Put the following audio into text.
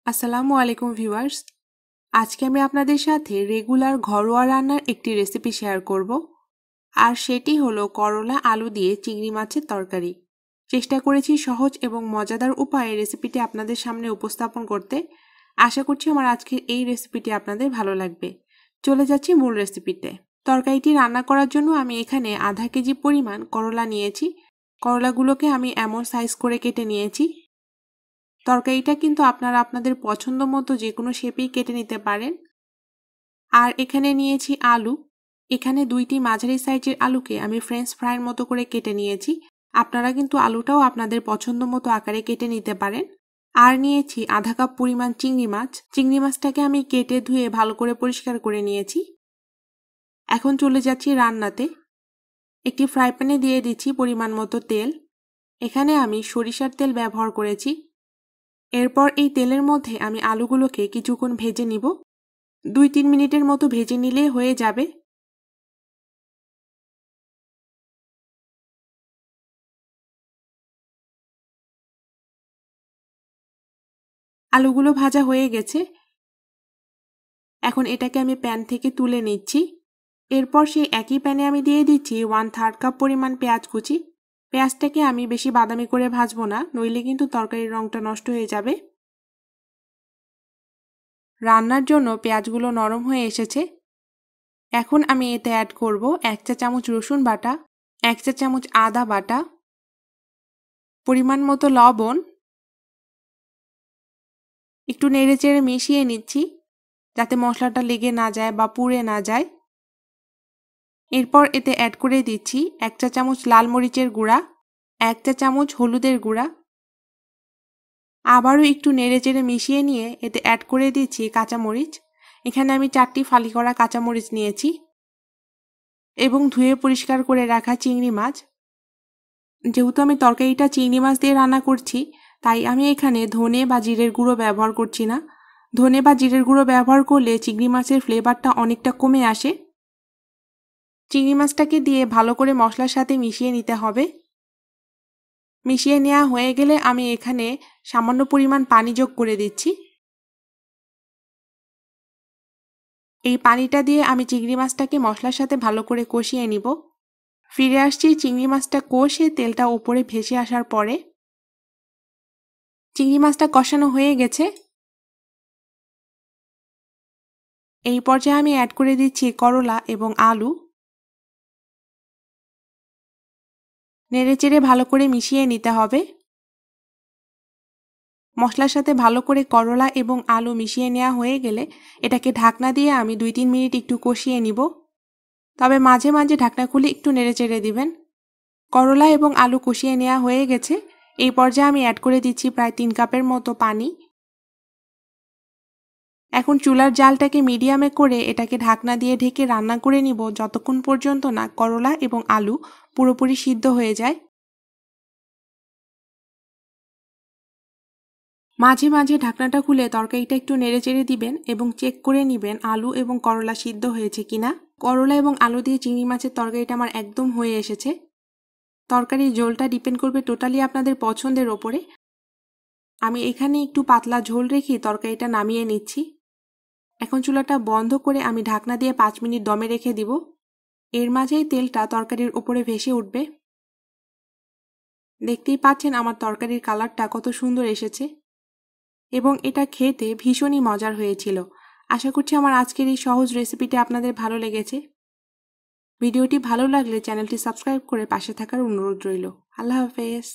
আসসালামু আলাইকুম ভিউয়ার্স। আজকে আমি আপনাদের সাথে রেগুলার ঘরোয়া রান্নার একটি রেসিপি শেয়ার করব, আর সেটি হলো করলা আলু দিয়ে চিংড়ি মাছের তরকারি। চেষ্টা করেছি সহজ এবং মজাদার উপায়ে রেসিপিটি আপনাদের সামনে উপস্থাপন করতে। আশা করছি আমার আজকের এই রেসিপিটি আপনাদের ভালো লাগবে। চলে যাচ্ছি মূল রেসিপিতে। তরকারিটি রান্না করার জন্য আমি এখানে আধা কেজি পরিমাণ করলা নিয়েছি। করলাগুলোকে আমি এমন সাইজ করে কেটে নিয়েছি। তরকারিটা কিন্তু আপনারা আপনাদের পছন্দ মতো যে কোনো শেপেই কেটে নিতে পারেন। আর এখানে নিয়েছি আলু। এখানে 2টি মাঝারি সাইজের আলুকে আমি ফ্রেঞ্চ ফ্রাইয়ের মতো করে কেটে নিয়েছি। আপনারা কিন্তু আলুটাও আপনাদের পছন্দ মতো আকারে কেটে নিতে পারেন। আর নিয়েছি আধা কাপ পরিমাণ চিংড়ি মাছ। চিংড়ি মাছটাকে আমি কেটে ধুয়ে ভালো করে পরিষ্কার করে নিয়েছি। এখন চলে যাচ্ছি রান্নাতে। একটি ফ্রাই প্যানে দিয়ে দিচ্ছি পরিমাণ মতো তেল। এখানে আমি সরিষার তেল ব্যবহার করেছি। এরপর এই তেলের মধ্যে আমি আলুগুলোকে কিছুক্ষণ ভেজে নিব। 2-3 মিনিটের মতো ভেজে নিলেই হয়ে যাবে। আলুগুলো ভাজা হয়ে গেছে। এখন এটাকে আমি প্যান থেকে তুলে নিচ্ছি। এরপর সেই একই প্যানে আমি দিয়ে দিচ্ছি 1/3 কাপ পরিমাণ পেঁয়াজ কুচি। পেঁয়াজটাকে আমি বেশি বাদামি করে ভাজবো না, নইলে কিন্তু তরকারির রংটা নষ্ট হয়ে যাবে। রান্নার জন্য পেঁয়াজগুলো নরম হয়ে এসেছে। এখন আমি এতে অ্যাড করব 1 চা চামচ রসুন বাটা, 1 চা চামচ আদা বাটা, পরিমাণ মতো লবণ। একটু নেড়েচেড়ে মিশিয়ে নিচ্ছি যাতে মশলাটা লেগে না যায় বা পুড়ে না যায়। এরপর এতে অ্যাড করে দিচ্ছি 1 চা চামচ লাল মরিচের গুঁড়া, 1 চা চামচ হলুদের গুঁড়া। আবারও একটু নেড়েচেড়ে মিশিয়ে নিয়ে এতে অ্যাড করে দিচ্ছি কাঁচামরিচ। এখানে আমি 4টি ফালি করা কাঁচামরিচ নিয়েছি এবং ধুয়ে পরিষ্কার করে রাখা চিংড়ি মাছ। যেহেতু আমি তরকারিটা চিংড়ি মাছ দিয়ে রান্না করছি, তাই আমি এখানে ধনে বা জিরের গুঁড়ো ব্যবহার করছি না। ধনে বা জিরের গুঁড়ো ব্যবহার করলে চিংড়ি মাছের ফ্লেভারটা অনেকটা কমে আসে। চিংড়ি মাছটাকে দিয়ে ভালো করে মশলার সাথে মিশিয়ে নিতে হবে। মিশিয়ে নেওয়া হয়ে গেলে আমি এখানে সামান্য পরিমাণ পানি যোগ করে দিচ্ছি। এই পানিটা দিয়ে আমি চিংড়ি মাছটাকে মশলার সাথে ভালো করে কষিয়ে নিব। ফিরে আসছি চিংড়ি মাছটা কষে তেলটা উপরে ভেসে আসার পরে। চিংড়ি মাছটা কষানো হয়ে গেছে। এই পর্যায়ে আমি অ্যাড করে দিচ্ছি করলা এবং আলু। নেড়েচেড়ে ভালো করে মিশিয়ে নিতে হবে। মশলার সাথে ভালো করে করলা এবং আলু মিশিয়ে নেওয়া হয়ে গেলে এটাকে ঢাকনা দিয়ে আমি 2-3 মিনিট একটু কষিয়ে নিব। তবে মাঝে মাঝে ঢাকনা খুলে একটু নেড়েচেড়ে দিবেন। করলা এবং আলু কষিয়ে নেওয়া হয়ে গেছে। এই পর্যায়ে আমি অ্যাড করে দিচ্ছি প্রায় 3 কাপের মতো পানি। এখন চুলার জালটাকে মিডিয়ামে করে এটাকে ঢাকনা দিয়ে ঢেকে রান্না করে নিব যতক্ষণ পর্যন্ত না করলা এবং আলু পুরোপুরি সিদ্ধ হয়ে যায়। মাঝে মাঝে ঢাকনাটা খুলে তরকারিটা একটু নেড়েচেড়ে দিবেন এবং চেক করে নেবেন আলু এবং করলা সিদ্ধ হয়েছে কিনা। করলা এবং আলু দিয়ে চিংড়ি মাছের তরকারিটা আমার একদম হয়ে এসেছে। তরকারির ঝোলটা ডিপেন্ড করবে টোটালি আপনাদের পছন্দের ওপরে। আমি এখানে একটু পাতলা ঝোল রেখে তরকারিটা নামিয়ে নিচ্ছি। এখন চুলাটা বন্ধ করে আমি ঢাকনা দিয়ে 5 মিনিট দমে রেখে দিব। এর মাঝেই তেলটা তরকারির উপরে ভেসে উঠবে। দেখতেই পাচ্ছেন আমার তরকারির কালারটা কত সুন্দর এসেছে এবং এটা খেতে ভীষণই মজার হয়েছিল। আশা করছি আমার আজকের এই সহজ রেসিপিটি আপনাদের ভালো লেগেছে। ভিডিওটি ভালো লাগলে চ্যানেলটি সাবস্ক্রাইব করে পাশে থাকার অনুরোধ রইল। আল্লাহ হাফেজ।